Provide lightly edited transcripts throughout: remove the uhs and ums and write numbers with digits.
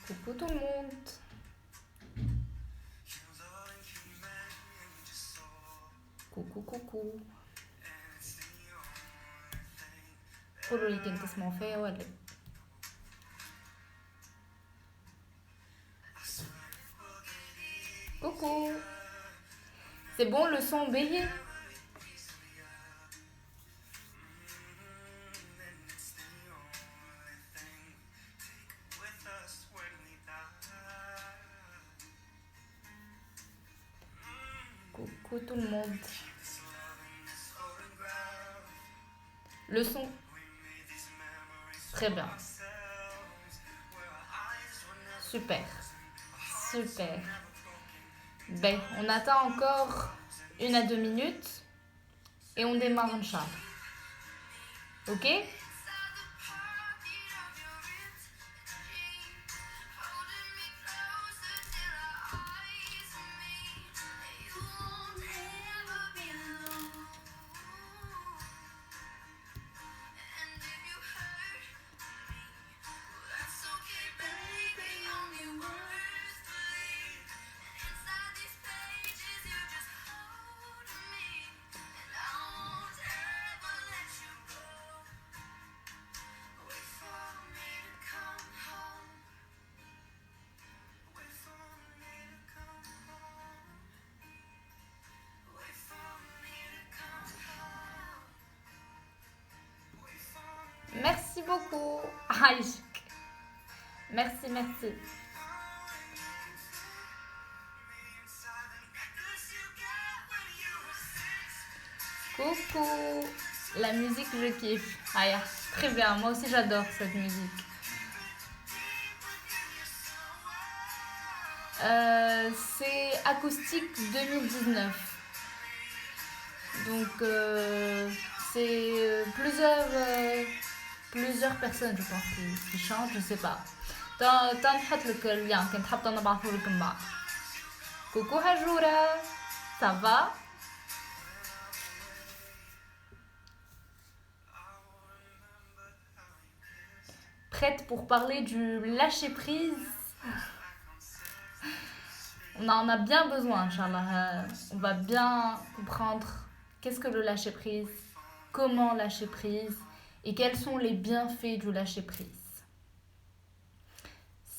Coucou tout le monde. coucou. قولوا لي كنت تسمعوا فيا ولا. Coucou. C'est bon le son bélier? Coucou tout le monde. Le son. Très bien. Super. Ben, on attend encore 1 à 2 minutes et on démarre Inch'Allah. Ok? Merci beaucoup. Aïchk. Merci. Coucou. La musique, je kiffe. Aïe, très bien. Moi aussi, j'adore cette musique. C'est Acoustique 2019. Donc, c'est plusieurs personnes, je pense, qui chantent, je sais pas. تنحط لك اللين كنت حابه نبعثه لك من بعد. Coucou Hajoura, ça va? Prête pour parler du lâcher prise? On en a bien besoin, Inch'Allah. On va bien comprendre qu'est-ce que le lâcher prise, comment lâcher prise et quels sont les bienfaits du lâcher prise.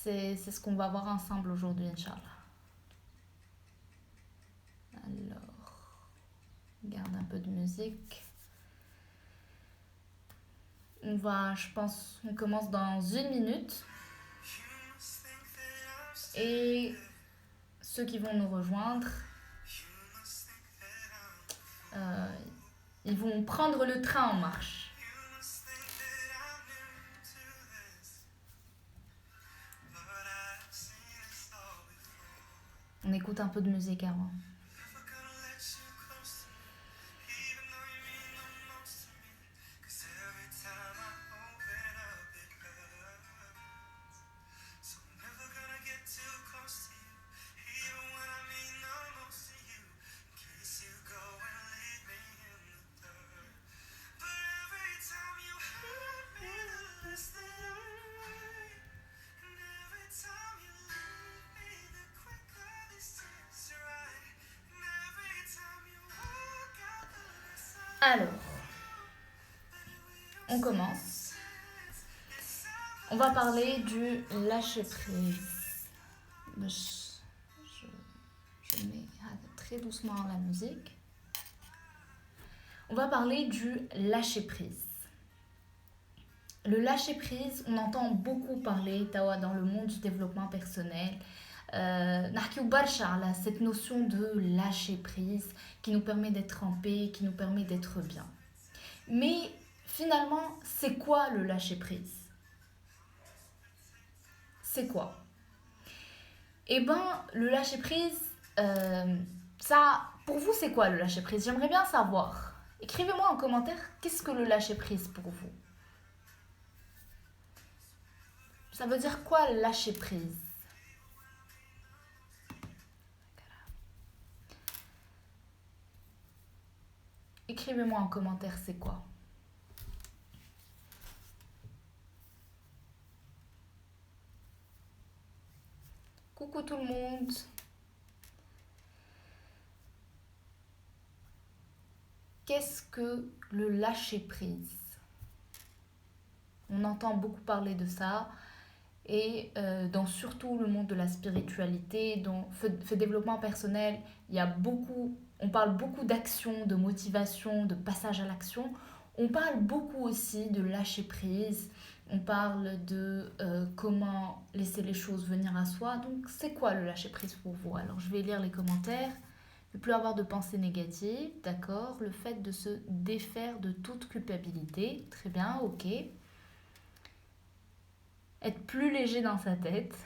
C'est ce qu'on va voir ensemble aujourd'hui, Inch'Allah. Alors, on garde un peu de musique. On commence dans 1 minute. Et ceux qui vont nous rejoindre, ils vont prendre le train en marche. On écoute un peu de musique avant. Alors, on commence. On va parler du lâcher prise. Je mets très doucement la musique. On va parler du lâcher prise. Le lâcher prise, on entend beaucoup parler dans le monde du développement personnel. نحكيو برشا على cette notion de lâcher prise qui nous permet d'être en paix, qui nous permet d'être bien. Mais finalement, c'est quoi le lâcher prise? C'est quoi? Eh ben, le lâcher prise, pour vous, c'est quoi le lâcher prise? J'aimerais bien savoir. Écrivez-moi en commentaire, qu'est-ce que le lâcher prise pour vous? Ça veut dire quoi lâcher prise? Écrivez-moi en commentaire, c'est quoi? Coucou tout le monde. Qu'est-ce que le lâcher-prise? On entend beaucoup parler de ça et dans surtout le monde de la spiritualité, dans le développement personnel, on parle beaucoup d'action, de motivation, de passage à l'action. On parle beaucoup aussi de lâcher-prise. On parle de comment laisser les choses venir à soi. Donc, c'est quoi le lâcher-prise pour vous? Alors, je vais lire les commentaires. Ne plus avoir de pensées négatives, d'accord. Le fait de se défaire de toute culpabilité, très bien, ok. Être plus léger dans sa tête,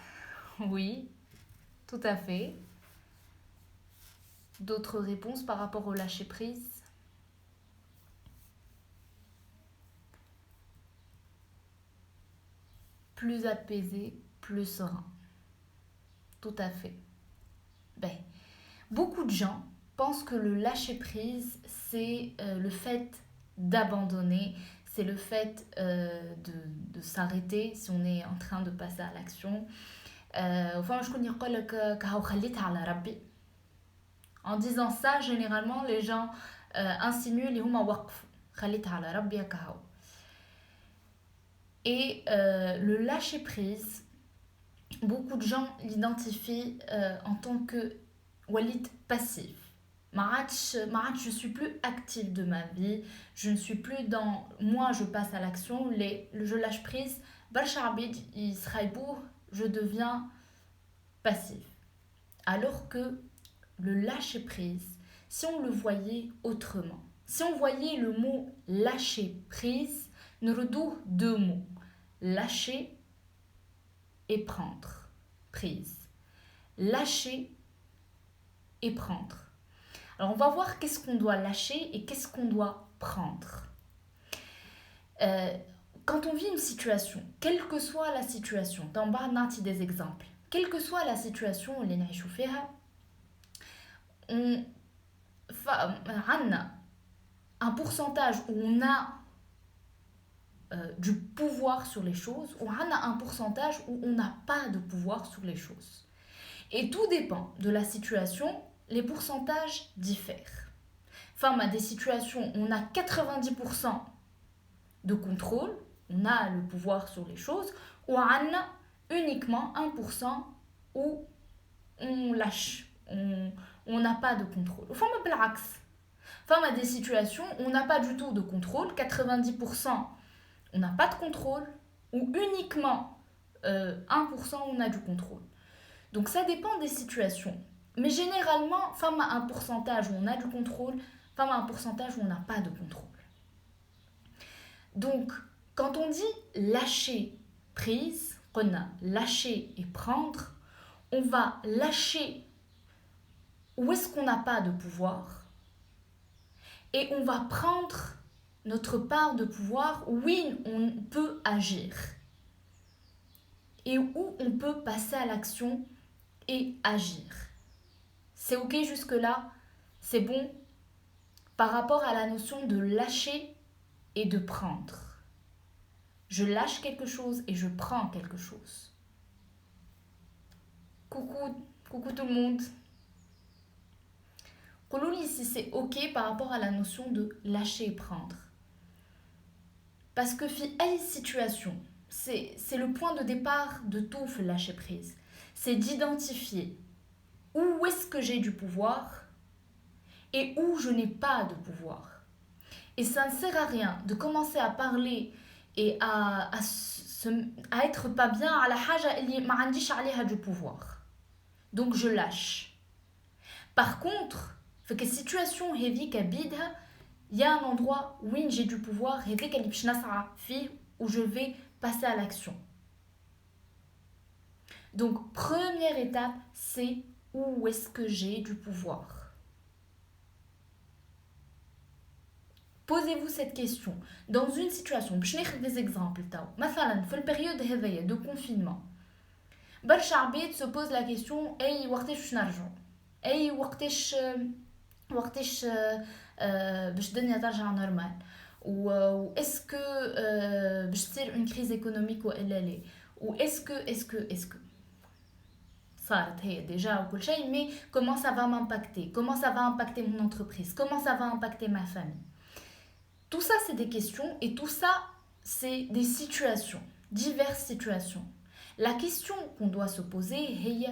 oui, tout à fait. D'autres réponses par rapport au lâcher-prise? Plus apaisé, plus serein. Tout à fait. Ben, beaucoup de gens pensent que le lâcher-prise, c'est le fait d'abandonner, c'est le fait de s'arrêter si on est en train de passer à l'action. En disant ça, généralement, les gens insinuent les huma waqf. Et le lâcher-prise, beaucoup de gens l'identifient en tant que Walid passif. Je suis plus active de ma vie, je ne suis plus dans moi, je passe à l'action, je lâche prise, je deviens passif. Alors que le lâcher prise, si on le voyait autrement, si on voyait le mot lâcher prise, nous redouble deux mots, lâcher et prendre prise. Lâcher et prendre. Alors on va voir qu'est-ce qu'on doit lâcher et qu'est-ce qu'on doit prendre. Quand on vit une situation, quelle que soit la situation, dans Barnati des exemples, quelle que soit la situation, on a un pourcentage où on a du pouvoir sur les choses, ou on a un pourcentage où on n'a pas de pouvoir sur les choses. Et tout dépend de la situation, les pourcentages diffèrent. Enfin, à des situations où on a 90% de contrôle, on a le pouvoir sur les choses, ou on a uniquement 1% où on lâche, on n'a pas de contrôle. Enfin, à des situations où on n'a pas du tout de contrôle, 90% on n'a pas de contrôle, ou uniquement 1% on a du contrôle. Donc ça dépend des situations. Mais généralement, femme a un pourcentage où on a du contrôle, femme a un pourcentage où on n'a pas de contrôle. Donc, quand on dit lâcher prise, on a lâcher et prendre, on va lâcher où est-ce qu'on n'a pas de pouvoir et on va prendre notre part de pouvoir où oui, on peut agir et où on peut passer à l'action et agir. C'est ok jusque-là? C'est bon par rapport à la notion de lâcher et de prendre. Je lâche quelque chose et je prends quelque chose. Coucou tout le monde. Koulouli ici c'est ok par rapport à la notion de lâcher et prendre. Parce que في situation, c'est le point de départ de tout le lâcher prise. C'est d'identifier où est-ce que j'ai du pouvoir et où je n'ai pas de pouvoir. Et ça ne sert à rien de commencer à parler et à être pas bien à la haja اللي ما عنديش عليها du pouvoir. Donc je lâche. Par contre, في que situation هذيك بيدها il y a un endroit où j'ai du pouvoir هذيك اللي باش نسعى فيه où je vais passer à l'action. Donc première étape, c'est où est-ce que j'ai du pouvoir. Posez-vous cette question. Dans une situation, je vais vous des exemples. مثلا, في الpériode de confinement, برشا عباد se pose la question أي وقتاش باش نرجعوا؟ أي وقتاش باش الدنيا ترجع نورمال؟ و est-ce que باش تصير une crise économique ولا لا؟ و est-ce que صارت هي déjà وكل شيء, mais comment ça va m'impacter, comment ça va impacter mon entreprise, comment ça va impacter ma famille. Tout ça, c'est des questions et tout ça, c'est des situations, diverses situations. La question qu'on doit se poser, هي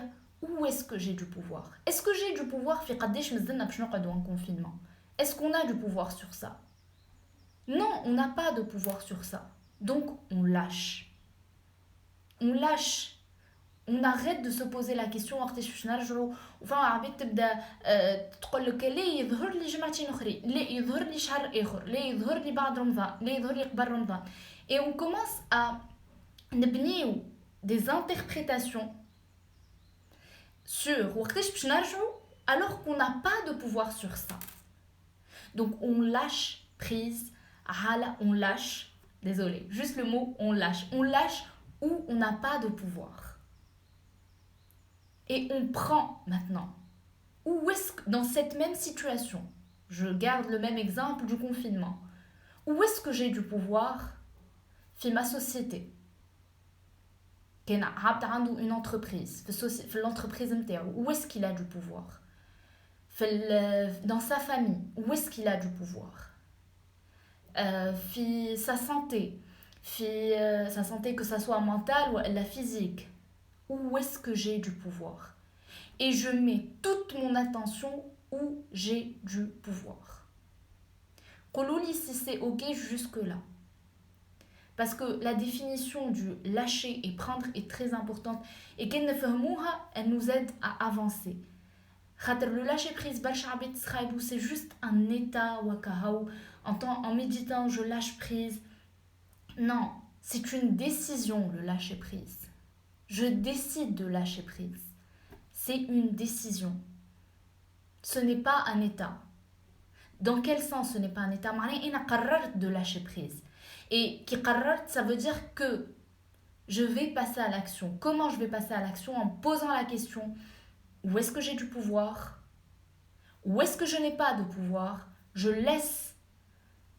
où est-ce que j'ai du pouvoir? Est-ce que j'ai du pouvoir في قداش مازلنا باش نقعدوا en confinement? Est-ce qu'on a du pouvoir sur ça? Non, on n'a pas de pouvoir sur ça. Donc, on lâche. On lâche. On arrête de se poser la question وقتاش باش نرجعوا وفما عباد تبدا تقول لك ليه يظهر لي جمعتين اخرين ليه يظهر لي شهر اخر ليه يظهر لي بعد رمضان ليه يظهر لي قبل رمضان et on commence à نبنيو des interprétations sur وقتاش باش نرجعوا alors qu'on n'a pas de pouvoir sur ça. Donc on lâche prise on lâche, désolé, juste le mot on lâche où on n'a pas de pouvoir. Et on prend maintenant, où est-ce que, dans cette même situation, je garde le même exemple du confinement, où est-ce que j'ai du pouvoir dans ma société? Une entreprise, l'entreprise نتاعو, où est-ce qu'il a du pouvoir? Dans sa famille, où est-ce qu'il a du pouvoir? Sa santé, que ça soit mentale ou la physique. Où est-ce que j'ai du pouvoir? Et je mets toute mon attention où j'ai du pouvoir. Qolouli si c'est ok jusque-là. Parce que la définition du lâcher et prendre est très importante. Et qu'elle ne fait elle nous aide à avancer. Le lâcher prise, c'est juste un état en méditant, je lâche prise. Non, c'est une décision, le lâcher prise. Je décide de lâcher prise. C'est une décision. Ce n'est pas un état. Dans quel sens ce n'est pas un état? معناه قررت de lâcher prise. Et qui قررت, ça veut dire que je vais passer à l'action. Comment je vais passer à l'action? En posant la question, où est-ce que j'ai du pouvoir? Où est-ce que je n'ai pas de pouvoir? Je laisse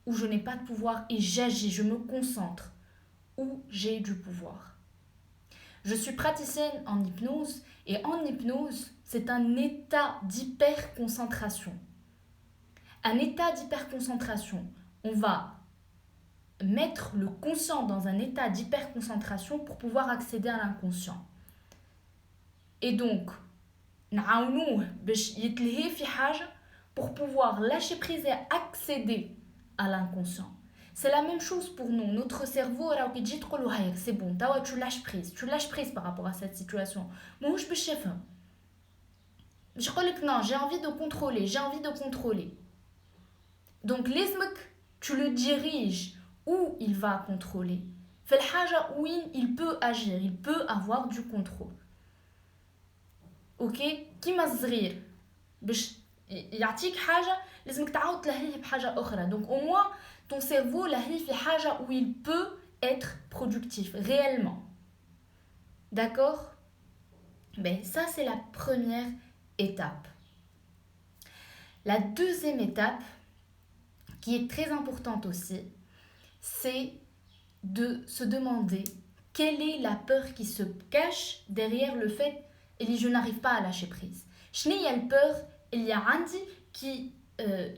où je n'ai pas de pouvoir et j'agis, je me concentre où j'ai du pouvoir. Je suis praticienne en hypnose et en hypnose, c'est un état d'hyperconcentration. Un état d'hyperconcentration, on va mettre le conscient dans un état d'hyperconcentration pour pouvoir accéder à l'inconscient. Et donc, نعاونوه باش يتلهي في حاجة pour pouvoir lâcher prise et accéder à l'inconscient. C'est la même chose pour nous. Notre cerveau, c'est bon, tu lâches prise par rapport à cette situation. Moi, je peux chef. Je crois que non, j'ai envie de contrôler. Donc, l'ismek, tu le diriges où il va contrôler. Fais le haja où il peut agir, il peut avoir du contrôle. Ok? كيما الصغير باش يعطيك حاجة لازمك تعاود تلهيه بحاجة أخرى. Donc au moins ton cerveau لهيه في حاجة où il peut être productif réellement. D'accord? Ben ça c'est la première étape. La deuxième étape qui est très importante aussi, c'est de se demander quelle est la peur qui se cache derrière le fait et je n'arrive pas à lâcher prise. Je n'ai pas peur, il y a Andy qui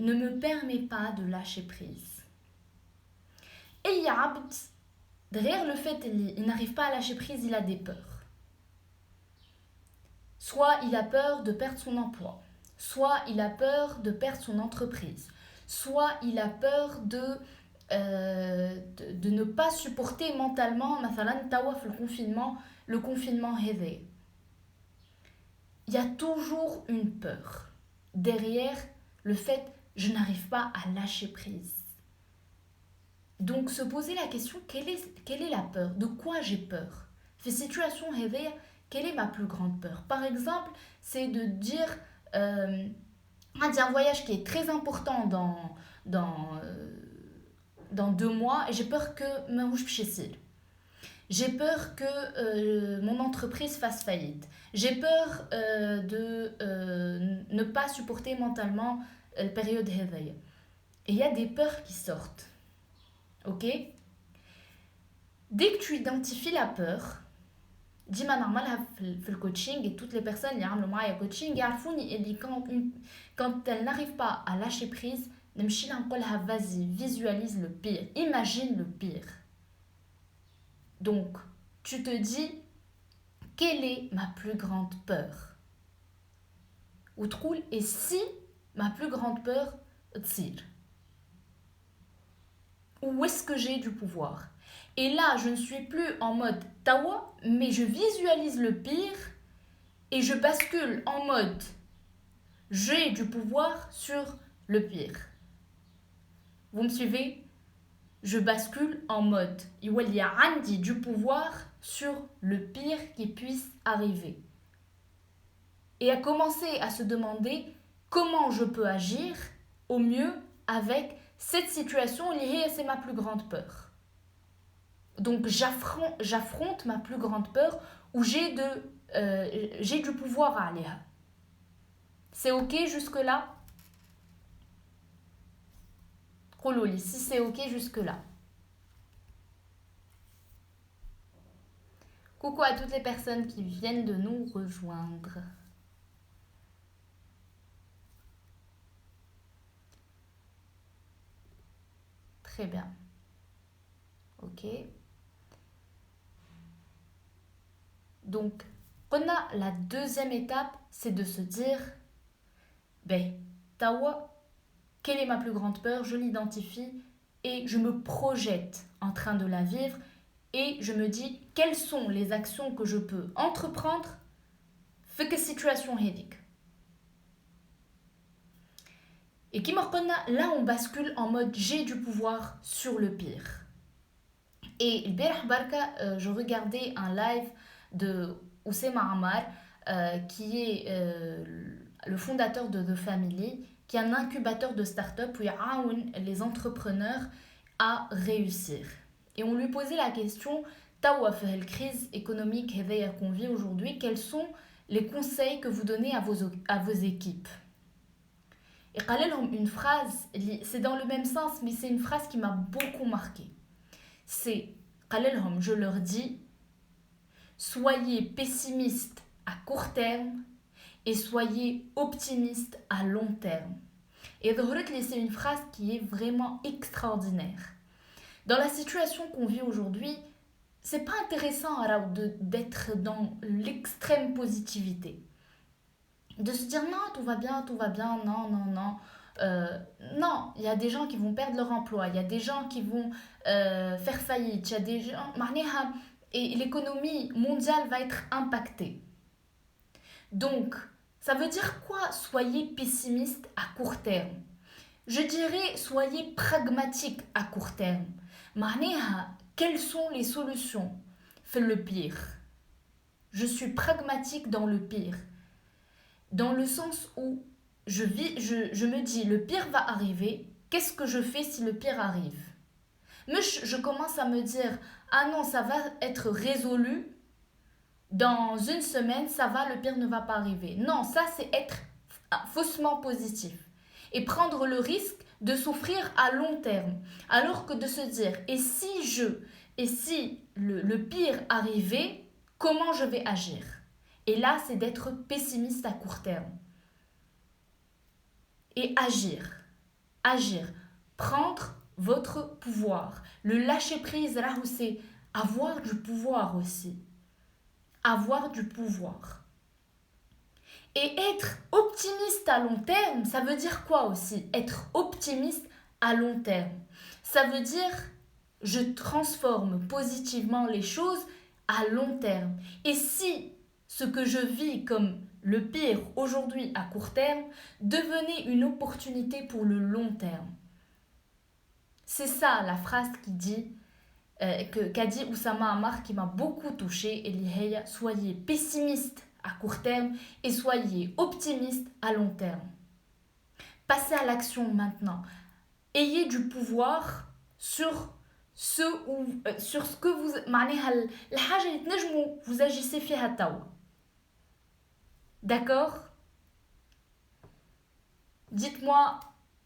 ne me permet pas de lâcher prise. Et il y a Abd, derrière le fait qu'il n'arrive pas à lâcher prise, il a des peurs. Soit il a peur de perdre son emploi, soit il a peur de perdre son entreprise, soit il a peur de ne pas supporter mentalement, le confinement réveillé. Il y a toujours une peur derrière le fait je n'arrive pas à lâcher prise. Donc se poser la question, quelle est la peur? De quoi j'ai peur? Fait situation réveille, quelle est ma plus grande peur? Par exemple, c'est de dire un voyage qui est très important dans 2 mois et j'ai peur que j'ai peur que mon entreprise fasse faillite. J'ai peur de ne pas supporter mentalement la période réveil. Et il y a des peurs qui sortent. Ok? Dès que tu identifies la peur, ديما نعملها في الكوتشينغ et toutes les personnes اللي يعملوا معايا كوتشينغ يعرفوني اللي quand elle n'arrive pas à lâcher prise نمشي لها نقولها vas-y visualise le pire, imagine le pire. Donc tu te dis quelle est ma plus grande peur وتقول et si ma plus grande peur تصير, où est-ce que j'ai du pouvoir. Et là, je ne suis plus en mode tawa, mais je visualise le pire et je bascule en mode j'ai du pouvoir sur le pire. Vous me suivez? Je bascule en mode il y a Andy du pouvoir sur le pire qui puisse arriver. Et à commencer à se demander comment je peux agir au mieux avec cette situation liée, c'est ma plus grande peur. Donc j'affronte ma plus grande peur où j'ai du pouvoir à aller. C'est ok jusque-là? Kololi, si c'est ok jusque-là. Coucou à toutes les personnes qui viennent de nous rejoindre. Très bien. Ok. Donc, la deuxième étape, c'est de se dire, ben, tawa, quelle est ma plus grande peur? Je l'identifie et je me projette en train de la vivre et je me dis quelles sont les actions que je peux entreprendre في que situation hédique. Et qui là on bascule en mode j'ai du pouvoir sur le pire. Et البارح barka, je regardais un live de Oussema Ammar qui est le fondateur de The Family, qui est un incubateur de start-up où il aide les entrepreneurs à réussir. Et on lui posait la question, tawa في crise économique qu'on vit aujourd'hui, quels sont les conseils que vous donnez à vos équipes? Et قال لهم une phrase, c'est dans le même sens, mais c'est une phrase qui m'a beaucoup marqué. C'est, قال لهم, je leur dis, soyez pessimistes à court terme et soyez optimistes à long terme. Et c'est une phrase qui est vraiment extraordinaire. Dans la situation qu'on vit aujourd'hui, c'est pas intéressant d'être dans l'extrême positivité. De se dire non, tout va bien, non, non, non. Non, il y a des gens qui vont perdre leur emploi, il y a des gens qui vont faire faillite, il y a des gens... Et l'économie mondiale va être impactée. Donc, ça veut dire quoi? Soyez pessimiste à court terme. Je dirais soyez pragmatique à court terme. Quelles sont les solutions? Fais le pire. Je suis pragmatique dans le pire. Dans le sens où je me dis le pire va arriver, qu'est-ce que je fais si le pire arrive? Mais je commence à me dire ah non, ça va être résolu dans une semaine, ça va, le pire ne va pas arriver. Non, ça c'est être faussement positif et prendre le risque de souffrir à long terme, alors que de se dire et si le pire arrivait, comment je vais agir? Et là, c'est d'être pessimiste à court terme. Et agir, prendre votre pouvoir. Le lâcher-prise, là où c'est avoir du pouvoir aussi. Avoir du pouvoir. Et être optimiste à long terme, ça veut dire quoi aussi? Être optimiste à long terme. Ça veut dire, je transforme positivement les choses à long terme. Et si ce que je vis comme le pire aujourd'hui à court terme devenait une opportunité pour le long terme. C'est ça la phrase qu'a dit Oussama Ammar qui m'a beaucoup touchée. Et soyez pessimiste à court terme et soyez optimiste à long terme. Passez à l'action maintenant. Ayez du pouvoir sur ce que vous agissez فيها توا. D'accord? Dites-moi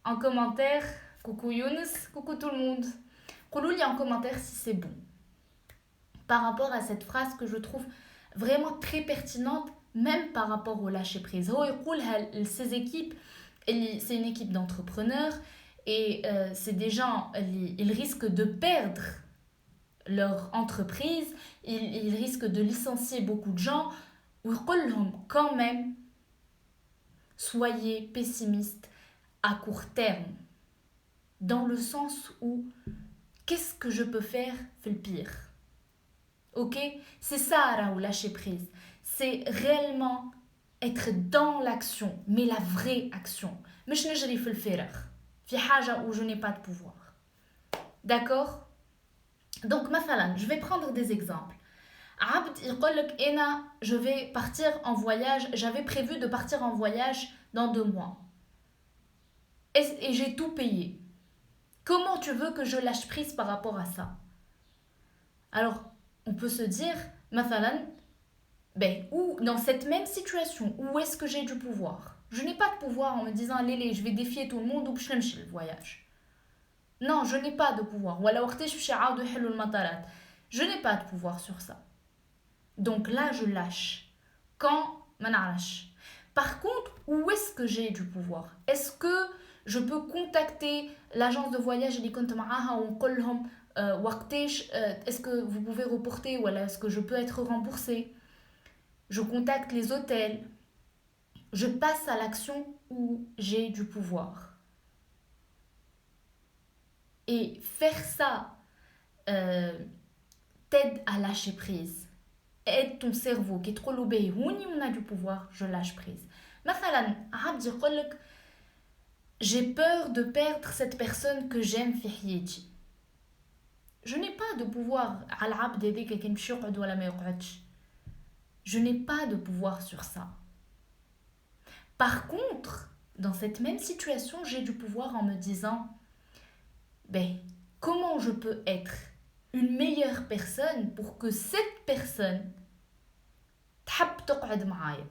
en commentaire, coucou Younes, coucou tout le monde. Qoulouli en commentaire si c'est bon. Par rapport à cette phrase que je trouve vraiment très pertinente, même par rapport au lâcher-prise. Ces équipes, c'est une équipe d'entrepreneurs et c'est des gens, ils risquent de perdre leur entreprise, ils risquent de licencier beaucoup de gens. Quand même, soyez pessimistes à court terme, dans le sens où qu'est-ce que je peux faire fait le pire. Ok, c'est ça Raoul, lâcher prise, c'est réellement être dans l'action, mais la vraie action. مش نجري في الفراغ في حاجة où je n'ai pas de pouvoir. D'accord? Donc مثلا je vais prendre des exemples. Abd يقول لك انا je vais partir en voyage, j'avais prévu de partir en voyage dans 2 mois et j'ai tout payé. Comment tu veux que je lâche prise par rapport à ça? Alors on peut se dire مثلا ou dans cette même situation, où est-ce que j'ai du pouvoir? Je n'ai pas de pouvoir en me disant Lélé, je vais défier tout le monde ou je n'aime le voyage. Non, je n'ai pas de pouvoir. Je n'ai pas de pouvoir sur ça. Donc là, je lâche. Quand par contre, où est-ce que j'ai du pouvoir? Est-ce que je peux contacter l'agence de voyage est-ce que vous pouvez reporter ou est-ce que je peux être remboursé? Je contacte les hôtels. Je passe à l'action où j'ai du pouvoir. Et faire ça t'aide à lâcher prise. Aide ton cerveau qui est trop lobé. On a du pouvoir, je lâche prise. مثلا عبد يقول لك j'ai peur de perdre cette personne que j'aime في حياتي. Je n'ai pas de pouvoir على العبد هذاك كي يمشي يقعد ولا ما يقعدش. Je n'ai pas de pouvoir sur ça. Par contre, dans cette même situation, j'ai du pouvoir en me disant comment je peux être une meilleure personne pour que cette personne تحب تقعد معايا.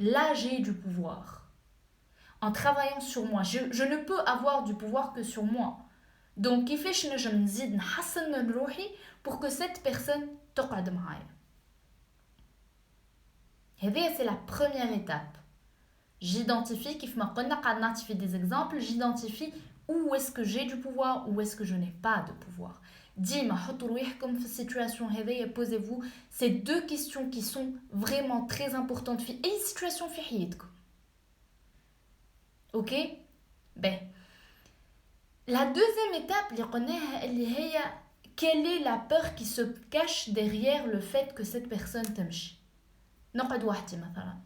Là, j'ai du pouvoir. En travaillant sur moi, je ne peux avoir du pouvoir que sur moi. Donc, كيفاش نجم نزيد نحسن من روحي pour que cette personne تقعد معايا. هذه c'est la première étape. J'identifie, كيف ما قلنا قاعد نعطي des exemples, j'identifie où est-ce que j'ai du pouvoir, où est-ce que je n'ai pas de pouvoir. ديما حطوا رواحكم في السيتواسيون هذه, posez-vous ces 2 questions qui sont vraiment très importantes في أي situation في حياتكم. Ok? La deuxième étape اللي قلناها اللي هي quelle est la peur qui se cache derrière le fait que cette personne تمشي. نقعد وحدي مثلا.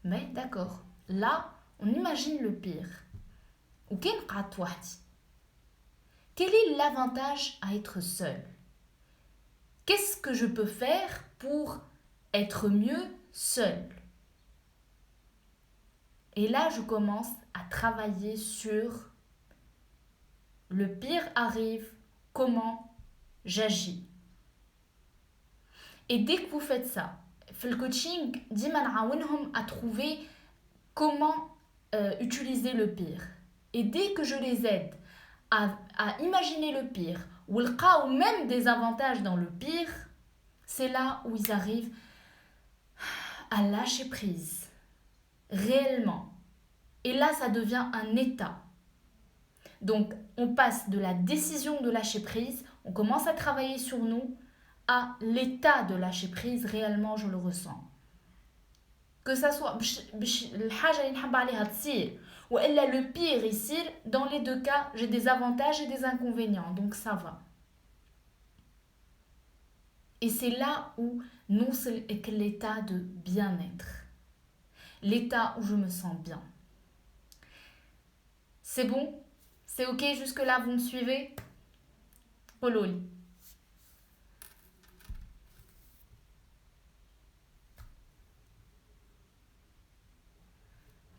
Mais d'accord, là on imagine le pire. Ou كي نقعد وحدي. Quel est l'avantage à être seul? Qu'est-ce que je peux faire pour être mieux seul? Et là, je commence à travailler sur le pire arrive, comment j'agis. Et dès que vous faites ça, le coaching, ديما نعاونهم à trouver comment utiliser le pire. Et dès que je les aide à imaginer le pire, ou même des avantages dans le pire, c'est là où ils arrivent à lâcher prise, réellement. Et là, ça devient un état. Donc, on passe de la décision de lâcher prise, on commence à travailler sur nous, à l'état de lâcher prise, réellement, je le ressens. Que ça soit الحاجة اللي نحب عليها تصير وإلا le pire يصير, dans les 2 cas, j'ai des avantages et des inconvénients, donc ça va. Et c'est là où nous, c'est l'état de bien-être. L'état où je me sens bien. C'est bon? C'est ok jusque-là, vous me suivez? قولولي.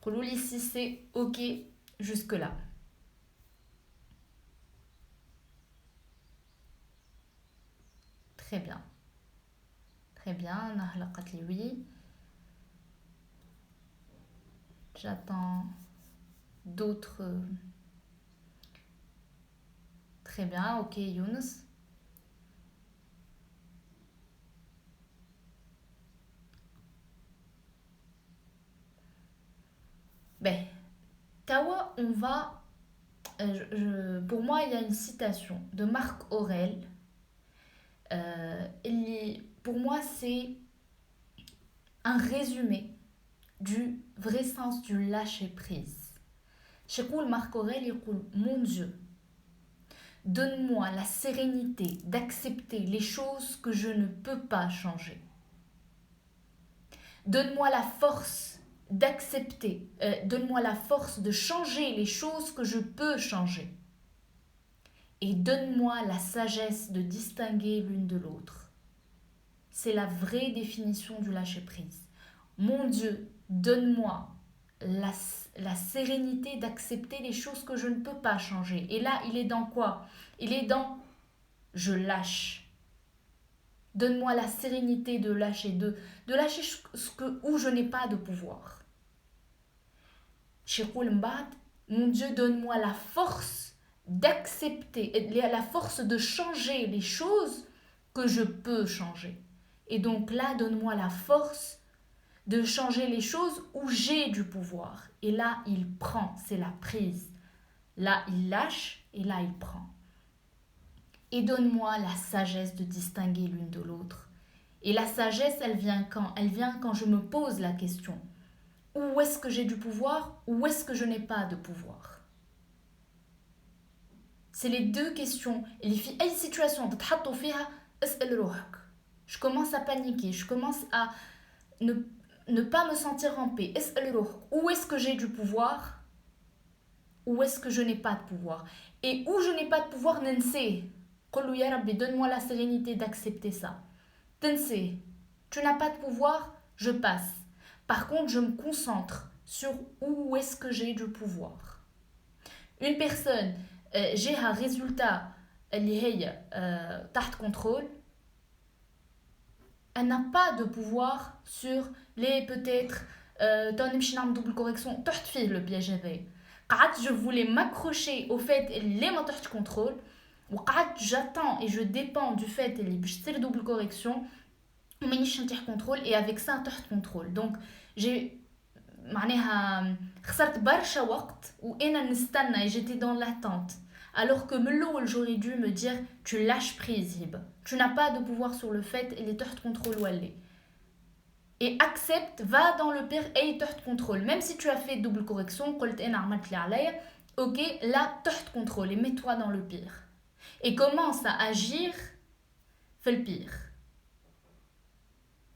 قولولي si c'est ok jusque-là. Très bien. Très bien, Nahla قالت لي oui. J'attends d'autres. Très bien, ok Younes. Ben, Tawa, on va... pour moi, il y a une citation de Marc Aurèle. Pour moi, c'est un résumé du vrai sens du lâcher-prise. Chekoul Marc Aurèle, il dit, mon Dieu, donne-moi la sérénité d'accepter les choses que je ne peux pas changer. Donne-moi la force d'accepter, donne-moi la force de changer les choses que je peux changer. Et donne-moi la sagesse de distinguer l'une de l'autre. C'est la vraie définition du lâcher-prise. Mon Dieu, donne-moi la sérénité d'accepter les choses que je ne peux pas changer. Et là, il est dans quoi? Il est dans je lâche. Donne-moi la sérénité de lâcher, de lâcher où je n'ai pas de pouvoir. Mon Dieu, donne-moi la force d'accepter, la force de changer les choses que je peux changer. Et donc là, donne-moi la force de changer les choses où j'ai du pouvoir. Et là, il prend, c'est la prise. Là, il lâche et là, il prend. Et donne-moi la sagesse de distinguer l'une de l'autre. Et la sagesse, elle vient quand? Elle vient quand je me pose la question. Où est-ce que j'ai du pouvoir? Où est-ce que je n'ai pas de pouvoir? C'est les deux questions. اللي في أي situation تتحطوا فيها اسأل روحك. Je commence à paniquer, je commence à ne pas me sentir en paix. اسأل روحك. Où est-ce que j'ai du pouvoir? Où est-ce que je n'ai pas de pouvoir? Et où je n'ai pas de pouvoir, ننسى. قل له يا ربي, donne-moi la sérénité d'accepter ça. تنسى. Tu n'as pas de pouvoir, je passe. Par contre, je me concentre sur où est-ce que j'ai du pouvoir. Une personne, j'ai un résultat اللي هي تحت contrôle, elle n'a pas de pouvoir sur les peut-être نمشي نعمل double correction. تحت فيه le piège هذا. قعدت je voulais m'accrocher au fait اللي ما تحت contrôle وقعدت j'attends et je dépends du fait اللي باش تصير double correction ومانيش نتيح contrôle et avec ça تحت contrôle. Donc j'ai معناها خسرت برشا وقت وانا نستنى et j'étais dans l'attente. Alors que من الأول j'aurais dû me dire tu lâches prise Hiba. Tu n'as pas de pouvoir sur le fait et les تحت contrôle ولا. Et accepte, va dans le pire et تحت contrôle. Même si tu as fait double correction, قلت انا عملت اللي عليا, ok, là تحت contrôle et mets-toi dans le pire. Et commence à agir في le pire.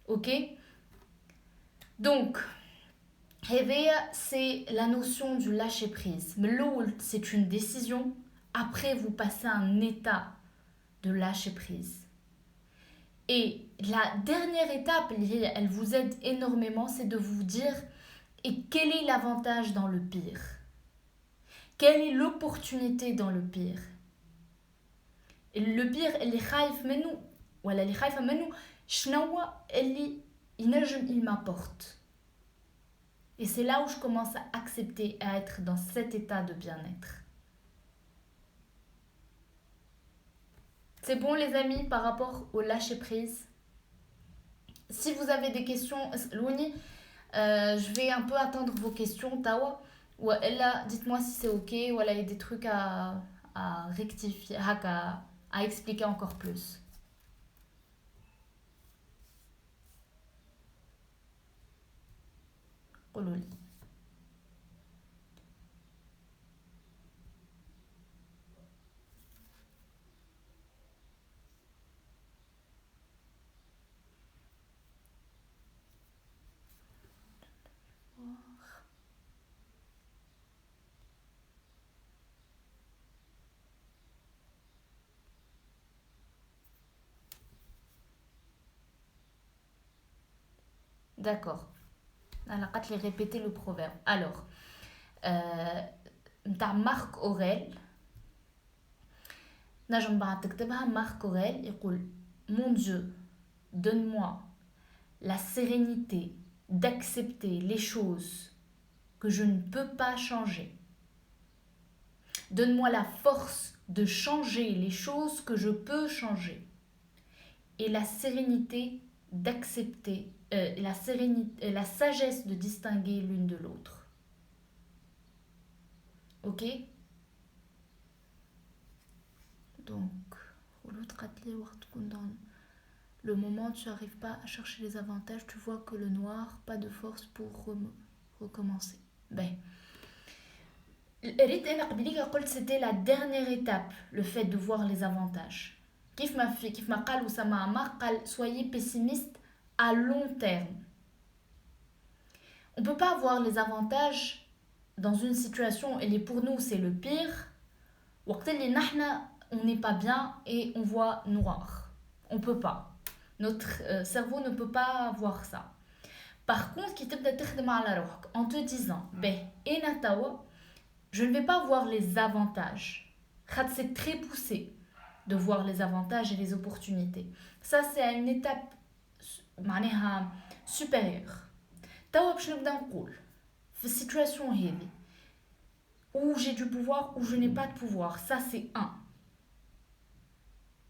Ok? Donc c'est la notion du lâcher-prise. Mais c'est une décision. Après, vous passez à un état de lâcher-prise. Et la dernière étape, elle vous aide énormément, c'est de vous dire et quel est l'avantage dans le pire? Quelle est l'opportunité dans le pire? Et le pire, اللي خايف منه ولا اللي خايفة منه شنو اللي ينجم il m'apporte. Et c'est là où je commence à accepter, à être dans cet état de bien-être. C'est bon les amis par rapport au lâcher-prise? Si vous avez des questions, Louni, je vais un peu attendre vos questions, Tawa. Ou là, dites-moi si c'est ok, ou là il y a des trucs à rectifier, à expliquer encore plus. قولولي. D'accord. Alors, je vais répéter le proverbe. Alors, نتاع مارك أوريل نجم بعد تكتبها. مارك أوريل يقول Mon Dieu, donne-moi la sérénité d'accepter les choses que je ne peux pas changer. Donne-moi la force de changer les choses que je peux changer. Et la sérénité d'accepter, la sagesse de distinguer l'une de l'autre. Ok. Donc, dans le moment où tu n'arrives pas à chercher les avantages, tu vois que le noir, pas de force pour recommencer. Ben, c'était la dernière étape, le fait de voir les avantages. Kif m'a قال Oussama Ammar, soyez pessimiste à long terme. On ne peut pas voir les avantages dans une situation, et pour nous c'est le pire. On n'est pas bien et on voit noir. On ne peut pas. Notre cerveau ne peut pas voir ça. Par contre, en te disant, je ne vais pas voir les avantages. C'est très poussé de voir les avantages et les opportunités. Ça, c'est à une étape supérieure. توا باش نبدا نقول في السيتواسيون هذه où j'ai du pouvoir ou je n'ai pas de pouvoir, ça c'est un.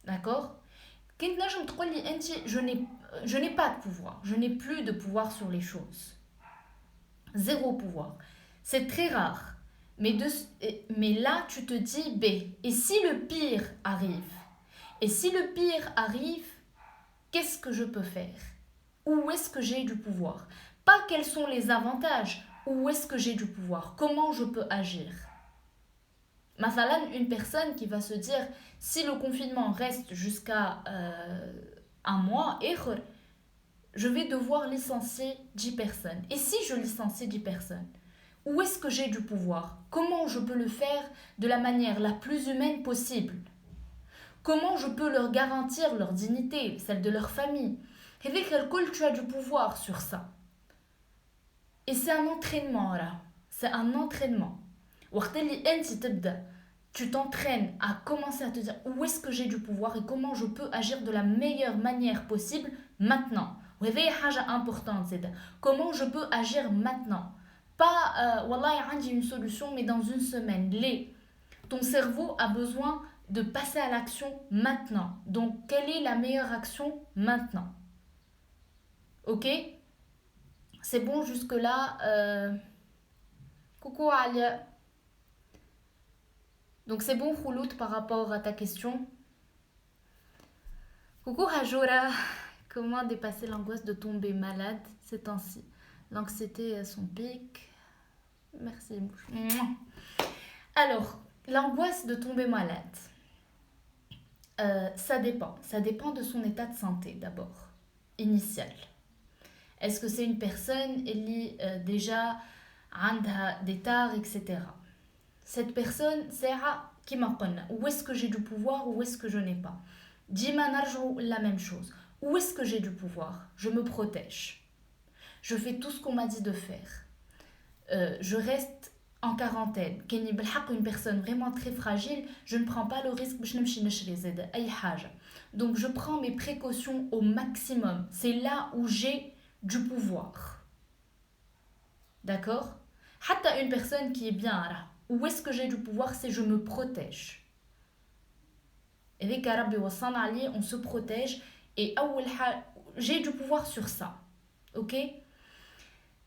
D'accord? كنت نجم تقول لي انت je n'ai pas de pouvoir, je n'ai plus de pouvoir sur les choses. Zéro pouvoir. C'est très rare. Mais là, tu te dis, et si le pire arrive? Et si le pire arrive, qu'est-ce que je peux faire? Où est-ce que j'ai du pouvoir? Pas quels sont les avantages, où est-ce que j'ai du pouvoir? Comment je peux agir? Mathalan, une personne qui va se dire, si le confinement reste jusqu'à un mois, je vais devoir licencier 10 personnes. Et si je licencie 10 personnes? Où est-ce que j'ai du pouvoir? Comment je peux le faire de la manière la plus humaine possible? Comment je peux leur garantir leur dignité, celle de leur famille? Et tu as du pouvoir sur ça. Et c'est un entraînement là. C'est un entraînement. Tu t'entraînes à commencer à te dire où est-ce que j'ai du pouvoir et comment je peux agir de la meilleure manière possible maintenant. Importante, c'est comment je peux agir maintenant. Pas, wallah, il y a une solution, mais dans une semaine. Ton cerveau a besoin de passer à l'action maintenant. Donc, quelle est la meilleure action maintenant? Ok? C'est bon jusque-là. Coucou Alia. Donc, c'est bon, Khoulout, par rapport à ta question. Coucou Hajoura. Comment dépasser l'angoisse de tomber malade ces temps-ci? L'anxiété à son pic. Merci. Alors, l'angoisse de tomber malade, ça dépend. Ça dépend de son état de santé d'abord, initial. Est-ce que c'est une personne qui déjà a des tares, etc. Cette personne, c'est qui m'appelle. Où est-ce que j'ai du pouvoir, où est-ce que je n'ai pas? Dima narjou, la même chose. Où est-ce que j'ai du pouvoir? Je me protège. Je fais tout ce qu'on m'a dit de faire. Je reste en quarantaine. Une personne vraiment très fragile, je ne prends pas le risque donc je prends mes précautions au maximum. C'est là où j'ai du pouvoir. D'accord? Hatta une personne qui est bien là, où est-ce que j'ai du pouvoir? C'est je me protège. Et les Arabes on se protège et j'ai du pouvoir sur ça. Ok?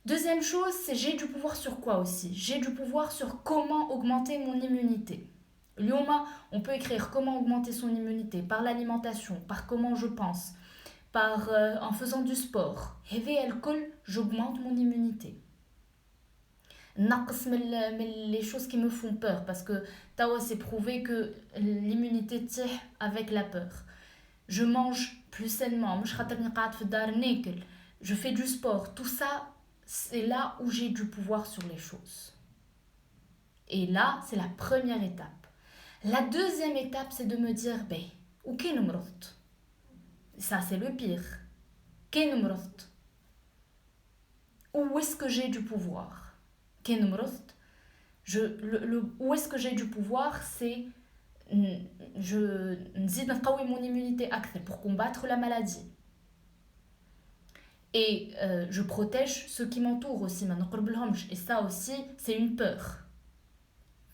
Deuxième chose, c'est j'ai du pouvoir sur quoi aussi? J'ai du pouvoir sur comment augmenter mon immunité. Lyoma, on peut écrire comment augmenter son immunité par l'alimentation, par comment je pense, en faisant du sport. J'augmente mon immunité. Les choses qui me font peur, parce que Tawa s'est prouvé que l'immunité tire avec la peur. Je mange plus sainement, je fais du sport, tout ça, c'est là où j'ai du pouvoir sur les choses. Et là, c'est la première étape. La deuxième étape, c'est de me dire, ça c'est le pire. Où est-ce que j'ai du pouvoir? Où est-ce que j'ai du pouvoir? C'est je nzid nqawi mon immunité pour combattre la maladie. Et je protège ceux qui m'entourent aussi. Et ça aussi, c'est une peur.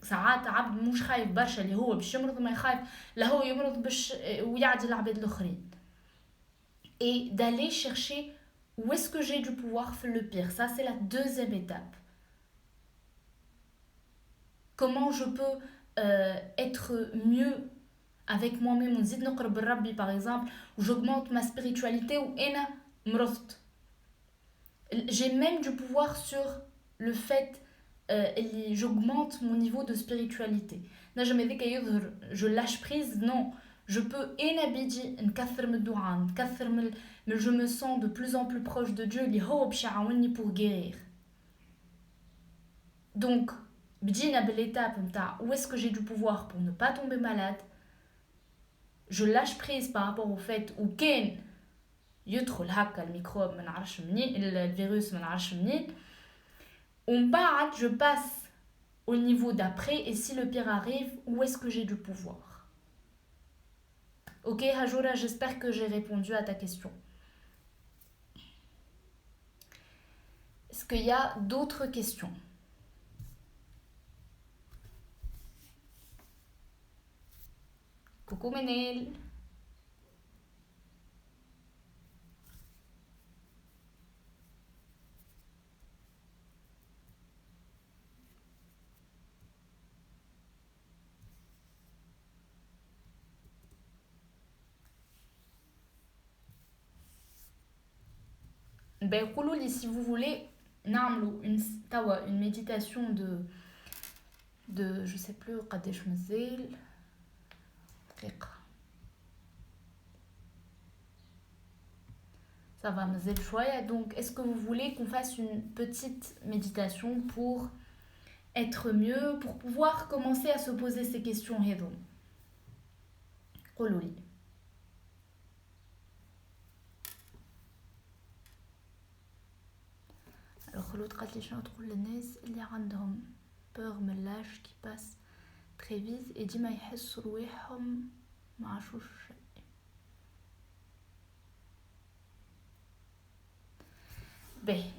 ساعات عبد مش خايف برشا اللي هو باش يمرض ما يخاف لا هو يمرض باش ويعدي العباد الاخرين. Et d'aller chercher où est-ce que j'ai du pouvoir faire le pire. Ça, c'est la deuxième étape. comment je peux être mieux avec moi-même ونزيد نقرب لربي par exemple, où j'augmente ma spiritualité وأنا مرضت. J'ai même du pouvoir sur le fait j'augmente mon niveau de spiritualité. Je lâche prise, non. Je peux mais je me sens de plus en plus proche de Dieu pour guérir. Donc, l'étape où est-ce que j'ai du pouvoir pour ne pas tomber malade. Je lâche prise par rapport au fait où Ken يدخل هكا الميكروب ما نعرفش منين الفيروس ما نعرفش منين ومن بعد je passe au niveau d'après et si le pire arrive où est-ce que j'ai du pouvoir. Ok Hajoura, j'espère que j'ai répondu à ta question. Est-ce qu'il y a d'autres questions? Coucou Menel. Ben, si vous voulez, une méditation de je sais plus, قديش مازال دقيقة. Ça va مازال شوية. Donc, est-ce que vous voulez qu'on fasse une petite méditation pour être mieux, pour pouvoir commencer à se poser ces questions هذو؟ قولوا لي. خلود قالت لي شنو تقول للناس اللي عندهم بور من لاج كي باس تري فيت اي ديما يحسوا رواحهم ما عاشوش شيء. باهي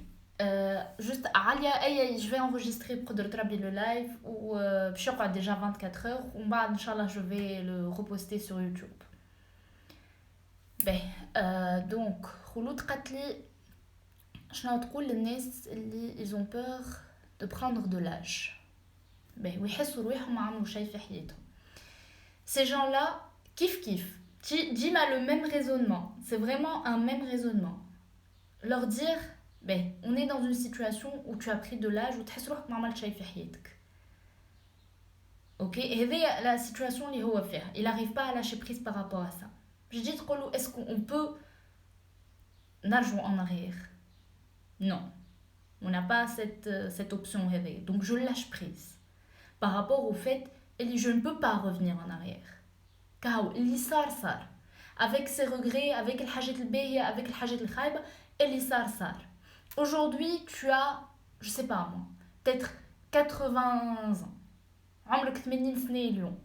juste Alia, je vais enregistrer بقدرة ربي le live ou باش يقعد déjà 24 heures ومن بعد ان شاء الله je vais le reposter sur YouTube. باهي donc خلود قالت لي شنو تقول للناس اللي ils ont peur de prendre de l'âge ويحسوا رواحهم ما عملوا شيء في حياتهم. Ces gens-là kiff dis-moi le même raisonnement, c'est vraiment un même raisonnement. Leur dire on est dans une situation où tu as pris de l'âge où تحس روحك ما عملت شيء في حياتك. OK, هذه la situation اللي هو فيها. Il n'arrive pas à lâcher prise par rapport à ça. Je dis تقولوا est-ce qu'on peut نرجع en arrière? Non, on n'a pas cette option rêvée. Donc je lâche prise par rapport au fait que je ne peux pas revenir en arrière. Car l'issar sar. Avec ses regrets, avec le hajat al-bayya, avec le hajat al-khayba, l'issar sar. Aujourd'hui, tu as, je sais pas moi, peut-être 80 ans. عمرك 80 سنة اليوم.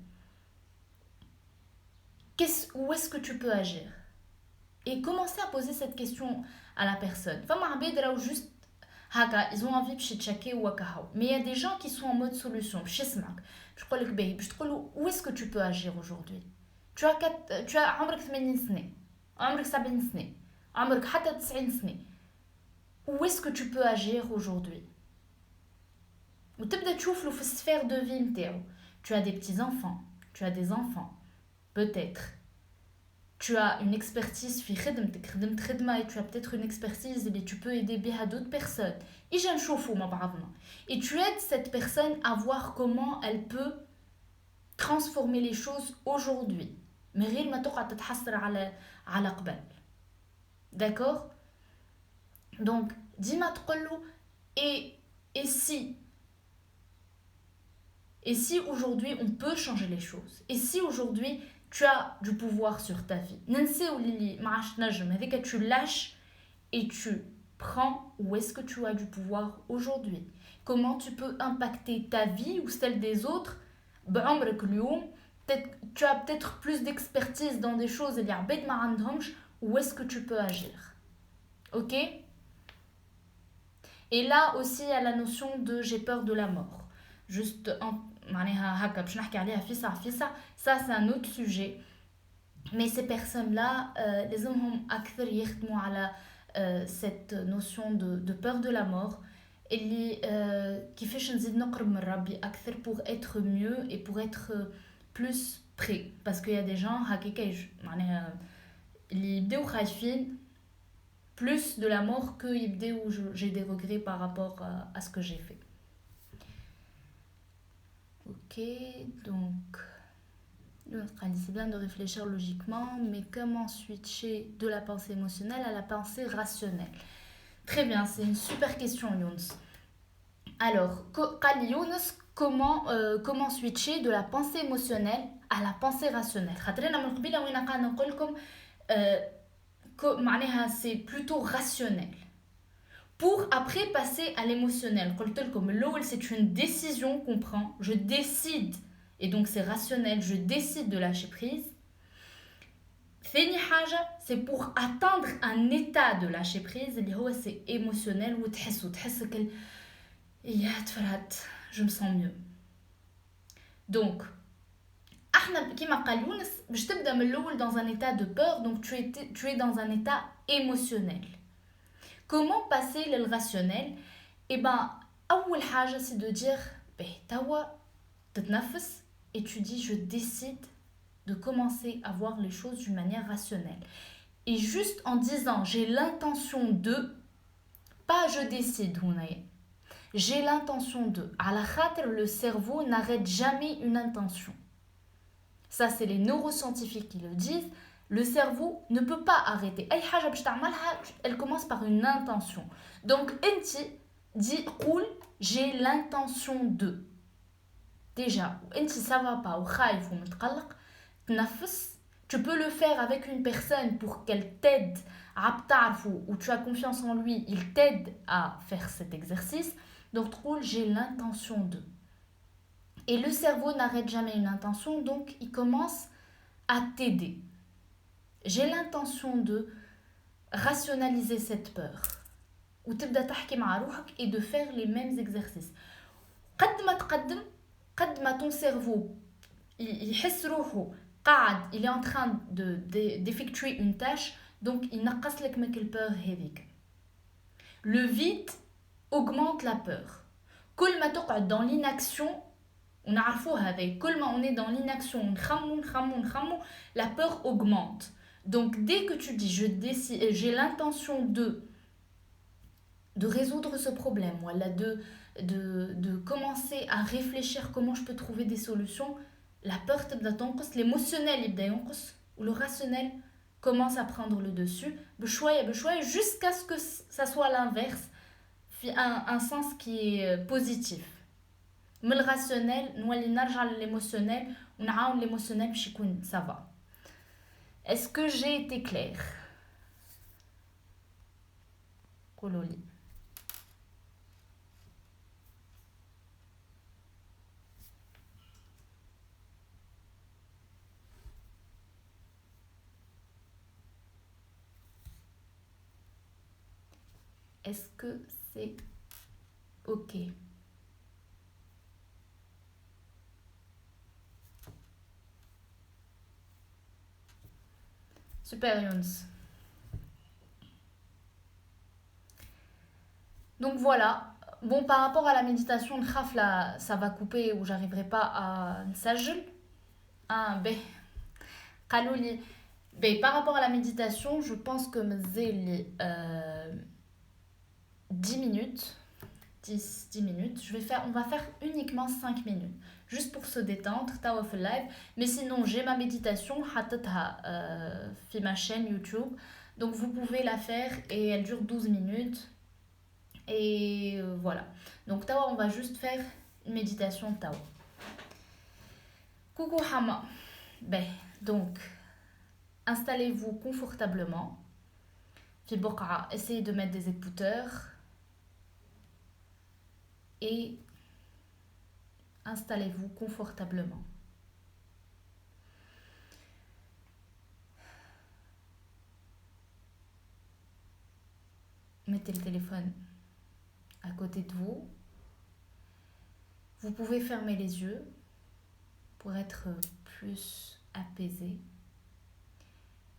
Où est-ce que tu peux agir? Et commencer à poser cette question à la personne. Juste ils ont envie de checker ou mais il y a des gens qui sont en mode solution. Où est-ce que tu peux agir aujourd'hui? Tu as 80 سنة, 70 سنة, 90 سنة. Où est-ce que tu peux agir aujourd'hui? وتبدا تشوف له في السفير de vie نتاعو. Tu as des petits enfants, tu as des enfants, peut-être. Tu as une expertise في خدمتك خدمت خدمة et tu as peut-être une expertise et tu peux aider بها d'autres personnes. إجا نشوفوا مع بعضنا. Et tu aides cette personne à voir comment elle peut transformer les choses aujourd'hui. من غير ما تقعد تتحسر على قبل. D'accord? Donc ديما تقولوا et si aujourd'hui on peut changer les choses? Et si aujourd'hui tu as du pouvoir sur ta vie? Tu lâches et tu prends où est-ce que tu as du pouvoir aujourd'hui? Comment tu peux impacter ta vie ou celle des autres? Tu as peut-être plus d'expertise dans des choses où est-ce que tu peux agir? Ok? Et là aussi il y a la notion de j'ai peur de la mort. Juste ça c'est un autre sujet. Mais ces personnes-là, les hommes ont cette notion de peur de la mort. اللي كيفاش نزيد نقرب من ربي اكثر pour être mieux et pour être plus près parce qu'il y a des gens هكاكا معناها اللي يبداو خايفين plus de la mort que يبداو j'ai des regrets par rapport à ce que j'ai fait. Ok, donc c'est bien de réfléchir logiquement, mais comment switcher de la pensée émotionnelle à la pensée rationnelle? Très bien, c'est une super question, Younes. Alors, Younes, comment switcher de la pensée émotionnelle à la pensée rationnelle? C'est plutôt rationnel. Pour après passer à l'émotionnel, c'est une décision qu'on prend, je décide, et donc c'est rationnel, je décide de lâcher prise. C'est pour atteindre un état de lâcher prise, c'est émotionnel, je me sens mieux. Donc, je te dans un état de peur, donc tu es dans un état émotionnel. Comment passer le rationnel? Eh ben, أول حاجة c'est de dire, توا تتنفس et tu dis je décide de commencer à voir les choses d'une manière rationnelle. Et juste en disant j'ai l'intention de, pas je décide, j'ai l'intention de. À la khater, le cerveau n'arrête jamais une intention. Ça, c'est les neuroscientifiques qui le disent. Le cerveau ne peut pas arrêter. Elle commence par une intention. Donc, enti dit roule, j'ai l'intention de. Déjà, enti ça va pas, ou khaif ou mtqallaq, tnafs. Tu peux le faire avec une personne pour qu'elle t'aide à ou tu as confiance en lui, il t'aide à faire cet exercice. Donc, roule, j'ai l'intention de. Et le cerveau n'arrête jamais une intention, donc il commence à t'aider. J'ai l'intention de rationaliser cette peur. Ou تبدأ تحكي مع روحك et de faire les mêmes exercices. قد ما تقدم قد ما ton cerveau يحس روحه قاعد il est en train d'effectuer une tâche donc il نقص لك من البeur هذيك. Le vide augmente la peur. كل ما تقعد dans l'inaction on عرفوها هذه كل ما on est dans l'inaction نخمو la peur augmente. Donc dès que tu dis je décide, j'ai l'intention de résoudre ce problème, voilà, de commencer à réfléchir comment je peux trouver des solutions, la peur تبدا تنقص, l'émotionnel يبدا ينقص ou le rationnel commence à prendre le dessus بشوية jusqu'à ce que ça soit l'inverse, un sens qui est positif. من الرationnel نولي نرجع للémotionnel ونعاون l'émotionnel باش يكون ça va. Est-ce que j'ai été claire? قولوا لي. Est-ce que c'est ok? Super Younes. Donc voilà. Bon, par rapport à la méditation, là, ça va couper ou j'arriverai pas à s'agir. Ah, ben, Kalouli. Ben, par rapport à la méditation, je pense que les 10 minutes. 10 minutes. On va faire uniquement 5 minutes. Juste pour se détendre, tawa fi live. Mais sinon, j'ai ma méditation, fi ma chaîne YouTube. Donc vous pouvez la faire et elle dure 12 minutes. Et voilà. Donc tawa, on va juste faire une méditation tawa. Coucou Hama. Ben, donc, installez-vous confortablement. Fi boqa, essayez de mettre des écouteurs. Et installez-vous confortablement. Mettez le téléphone à côté de vous. Vous pouvez fermer les yeux pour être plus apaisé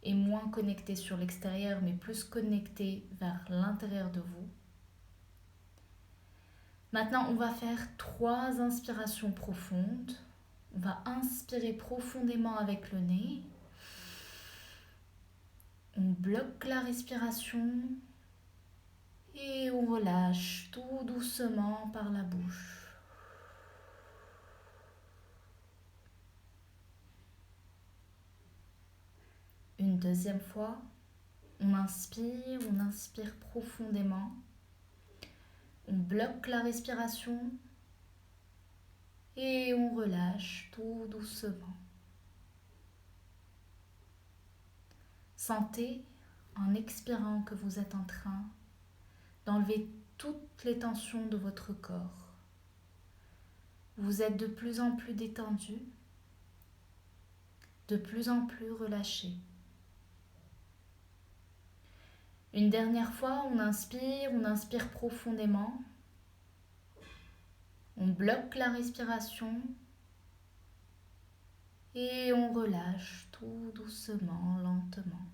et moins connecté sur l'extérieur, mais plus connecté vers l'intérieur de vous. Maintenant, on va faire 3 inspirations profondes. On va inspirer profondément avec le nez. On bloque la respiration et on relâche tout doucement par la bouche. Une deuxième fois, on inspire profondément. On bloque la respiration et on relâche tout doucement. Sentez en expirant que vous êtes en train d'enlever toutes les tensions de votre corps. Vous êtes de plus en plus détendu, de plus en plus relâché. Une dernière fois, on inspire profondément. On bloque la respiration et on relâche tout doucement, lentement.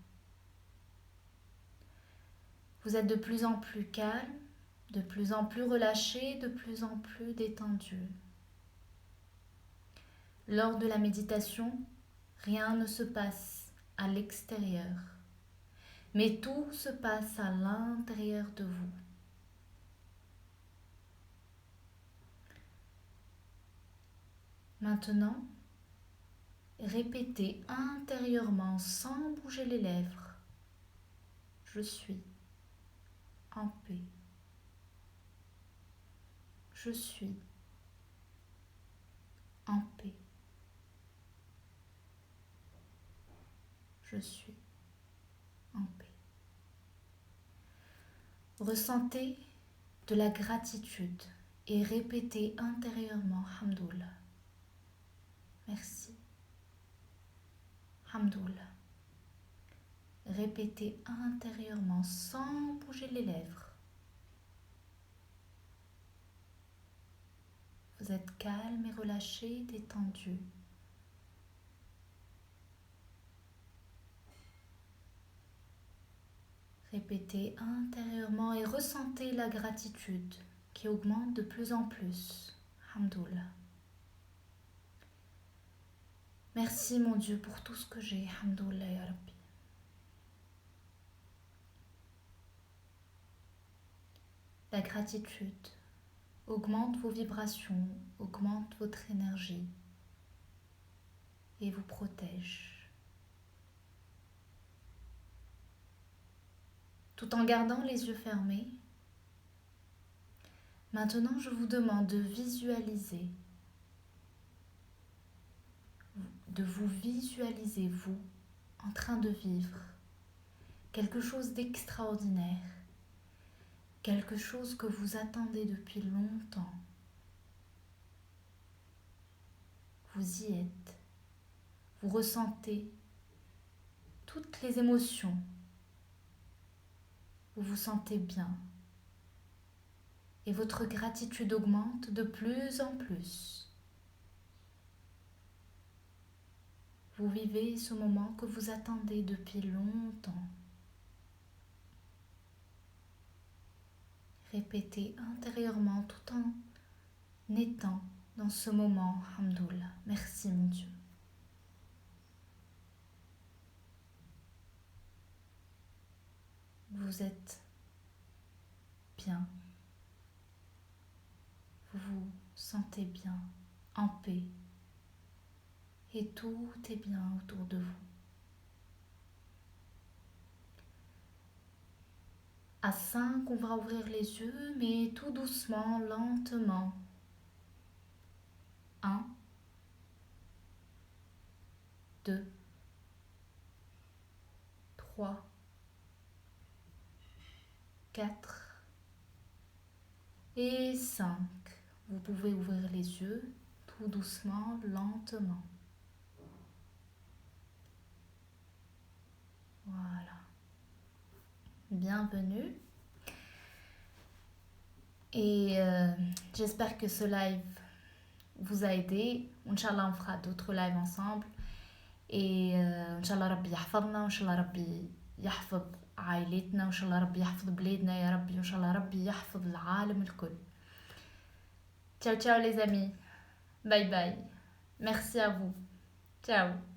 Vous êtes de plus en plus calme, de plus en plus relâché, de plus en plus détendu. Lors de la méditation, rien ne se passe à l'extérieur, mais tout se passe à l'intérieur de vous. Maintenant, répétez intérieurement sans bouger les lèvres. Je suis en paix. Je suis en paix. Je suis en paix. Ressentez de la gratitude et répétez intérieurement Hamdoullah. Merci. Hamdoullah. Répétez intérieurement sans bouger les lèvres. Vous êtes calme et relâché, détendu. Répétez intérieurement et ressentez la gratitude qui augmente de plus en plus. Hamdoullah. Merci mon Dieu pour tout ce que j'ai. Hamdoullah ya Rabbi. La gratitude augmente vos vibrations, augmente votre énergie et vous protège. Tout en gardant les yeux fermés, maintenant je vous demande de visualiser, de vous visualiser vous en train de vivre quelque chose d'extraordinaire, quelque chose que vous attendez depuis longtemps. Vous y êtes, vous ressentez toutes les émotions, vous vous sentez bien et votre gratitude augmente de plus en plus. Vous vivez ce moment que vous attendez depuis longtemps. Répétez intérieurement tout en étant dans ce moment, Hamdoullah. Merci mon Dieu. Vous êtes bien. Vous vous sentez bien, en paix. Et tout est bien autour de vous. À 5, on va ouvrir les yeux, mais tout doucement, lentement. 1, 2, 3, 4 et 5. Vous pouvez ouvrir les yeux tout doucement, lentement. Voilà. Bienvenue. Et j'espère que ce live vous a aidé. Inch'Allah, on fera d'autres lives ensemble. Et Inch'Allah, Rabbi yahfadna, Inch'Allah, Rabbi yahfad عائلتنا وإن شاء الله ربي يحفظ بلادنا يا ربي وإن شاء الله ربي يحفظ العالم الكل. Ciao, ciao les amis. Bye bye. Merci à vous. Ciao.